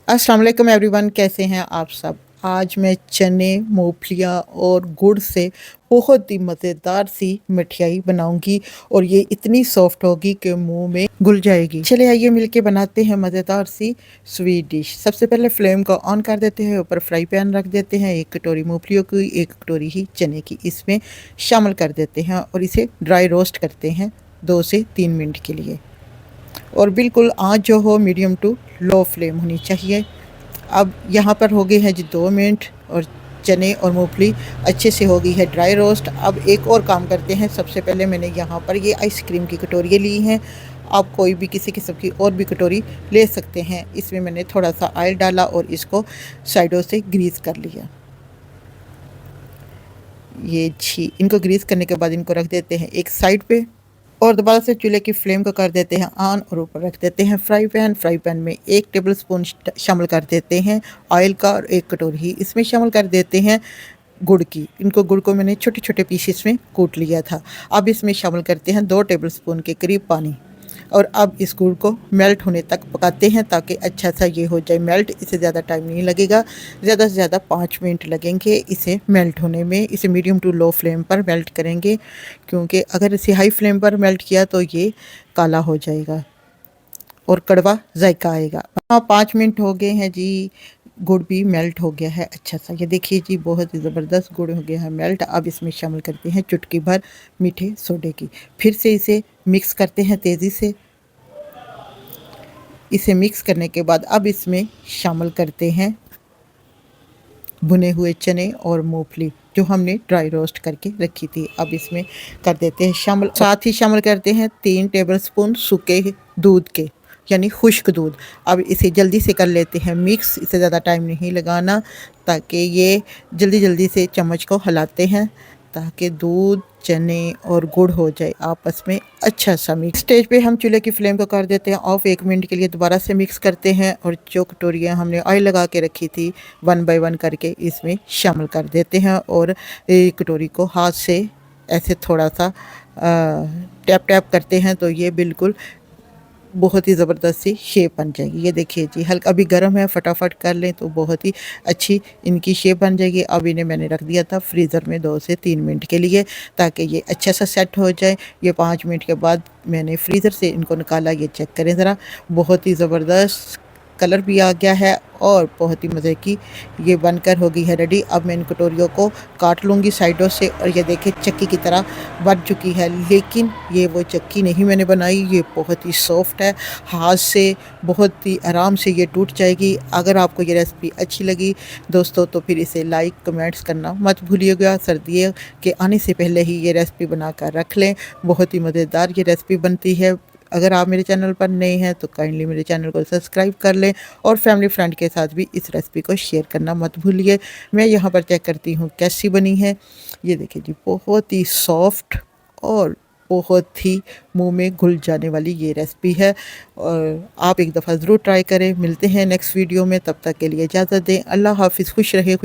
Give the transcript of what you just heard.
अस्सलाम वालेकुम एवरीवन, कैसे हैं आप सब। आज मैं चने, मूंगफलियाँ और गुड़ से बहुत ही मज़ेदार सी मिठाई बनाऊंगी और ये इतनी सॉफ्ट होगी कि मुंह में घुल जाएगी। चले आइए मिलके बनाते हैं मज़ेदार सी स्वीट डिश। सबसे पहले फ्लेम को ऑन कर देते हैं, ऊपर फ्राई पैन रख देते हैं, 1 कटोरी मूंगफलियों की, 1 कटोरी ही चने की इसमें शामिल कर देते हैं और इसे ड्राई रोस्ट करते हैं 2 से 3 मिनट के लिए। और बिल्कुल आँच जो हो मीडियम टू लो फ्लेम होनी चाहिए। अब यहाँ पर हो गए हैं जी 2 मिनट और चने और मूंगफली अच्छे से हो गई है ड्राई रोस्ट। अब एक और काम करते हैं। सबसे पहले मैंने यहाँ पर ये आइसक्रीम की कटोरियाँ ली हैं। आप कोई भी किसी किस्म की और भी कटोरी ले सकते हैं। इसमें मैंने थोड़ा सा ऑयल डाला और इसको साइडों से ग्रीस कर लिया। ये जी, इनको ग्रीस करने के बाद इनको रख देते हैं एक साइड पे और दोबारा से चूल्हे की फ्लेम को कर देते हैं ऑन और ऊपर रख देते हैं फ्राई पैन में 1 टेबलस्पून शामिल कर देते हैं ऑयल का और 1 कटोरी ही इसमें शामिल कर देते हैं गुड़ की। गुड़ को मैंने छोटे छोटे पीसेस में कूट लिया था। अब इसमें शामिल करते हैं 2 टेबलस्पून के करीब पानी और अब इस गुड़ को मेल्ट होने तक पकाते हैं ताकि अच्छा सा ये हो जाए मेल्ट। इसे ज़्यादा टाइम नहीं लगेगा, ज़्यादा से ज़्यादा 5 मिनट लगेंगे इसे मेल्ट होने में। इसे मीडियम टू लो फ्लेम पर मेल्ट करेंगे, क्योंकि अगर इसे हाई फ्लेम पर मेल्ट किया तो ये काला हो जाएगा और कड़वा जायका आएगा। हाँ, 5 मिनट हो गए हैं जी। गुड़ भी मेल्ट हो गया है अच्छा सा। ये देखिए जी, बहुत ही ज़बरदस्त गुड़ हो गया है मेल्ट। अब इसमें शामिल करते हैं चुटकी भर मीठे सोडे की। फिर से इसे मिक्स करते हैं तेज़ी से। इसे मिक्स करने के बाद अब इसमें शामिल करते हैं भुने हुए चने और मूंगफली जो हमने ड्राई रोस्ट करके रखी थी। अब इसमें कर देते हैं शामिल। साथ ही शामिल करते हैं 3 टेबलस्पून सूखे दूध के, यानी खुश्क दूध। अब इसे जल्दी से कर लेते हैं मिक्स। इसे ज़्यादा टाइम नहीं लगाना ताकि ये जल्दी जल्दी से चम्मच को हिलाते हैं ताकि दूध, चने और गुड़ हो जाए आपस में अच्छा सा मिक्स। स्टेज पे हम चूल्हे की फ्लेम को कर देते हैं ऑफ। 1 मिनट के लिए दोबारा से मिक्स करते हैं और जो कटोरियाँ हमने ऑयल लगा के रखी थी 1 बाय 1 करके इसमें शामिल कर देते हैं और एक कटोरी को हाथ से ऐसे थोड़ा सा टैप टैप करते हैं तो ये बिल्कुल बहुत ही ज़बरदस्त सी शेप बन जाएगी। ये देखिए जी, हल्का अभी गर्म है, फटाफट कर लें तो बहुत ही अच्छी इनकी शेप बन जाएगी। अब इन्हें मैंने रख दिया था फ्रीज़र में 2 से 3 मिनट के लिए ताकि ये अच्छा सा सेट हो जाए। ये 5 मिनट के बाद मैंने फ्रीज़र से इनको निकाला। ये चेक करें ज़रा, बहुत ही ज़बरदस्त कलर भी आ गया है और बहुत ही मज़े की ये बनकर हो गई है रेडी। अब मैं इन कटोरियों को काट लूँगी साइडों से और ये देखिए चक्की की तरह बन चुकी है। लेकिन ये वो चक्की नहीं मैंने बनाई, ये बहुत ही सॉफ्ट है, हाथ से बहुत ही आराम से ये टूट जाएगी। अगर आपको ये रेसिपी अच्छी लगी दोस्तों तो फिर इसे लाइक कमेंट्स करना मत भूलिएगा। सर्दियों के आने से पहले ही ये रेसिपी बनाकर रख लें, बहुत ही मज़ेदार ये रेसिपी बनती है। अगर आप मेरे चैनल पर नए हैं तो काइंडली मेरे चैनल को सब्सक्राइब कर लें और फैमिली फ्रेंड के साथ भी इस रेसिपी को शेयर करना मत भूलिए। मैं यहाँ पर चेक करती हूँ कैसी बनी है। ये देखिए जी, बहुत ही सॉफ्ट और बहुत ही मुंह में घुल जाने वाली ये रेसिपी है और आप एक दफ़ा ज़रूर ट्राई करें। मिलते हैं नेक्स्ट वीडियो में, तब तक के लिए इजाज़त दें। अल्लाह हाफ़िज़, खुश रहे खुश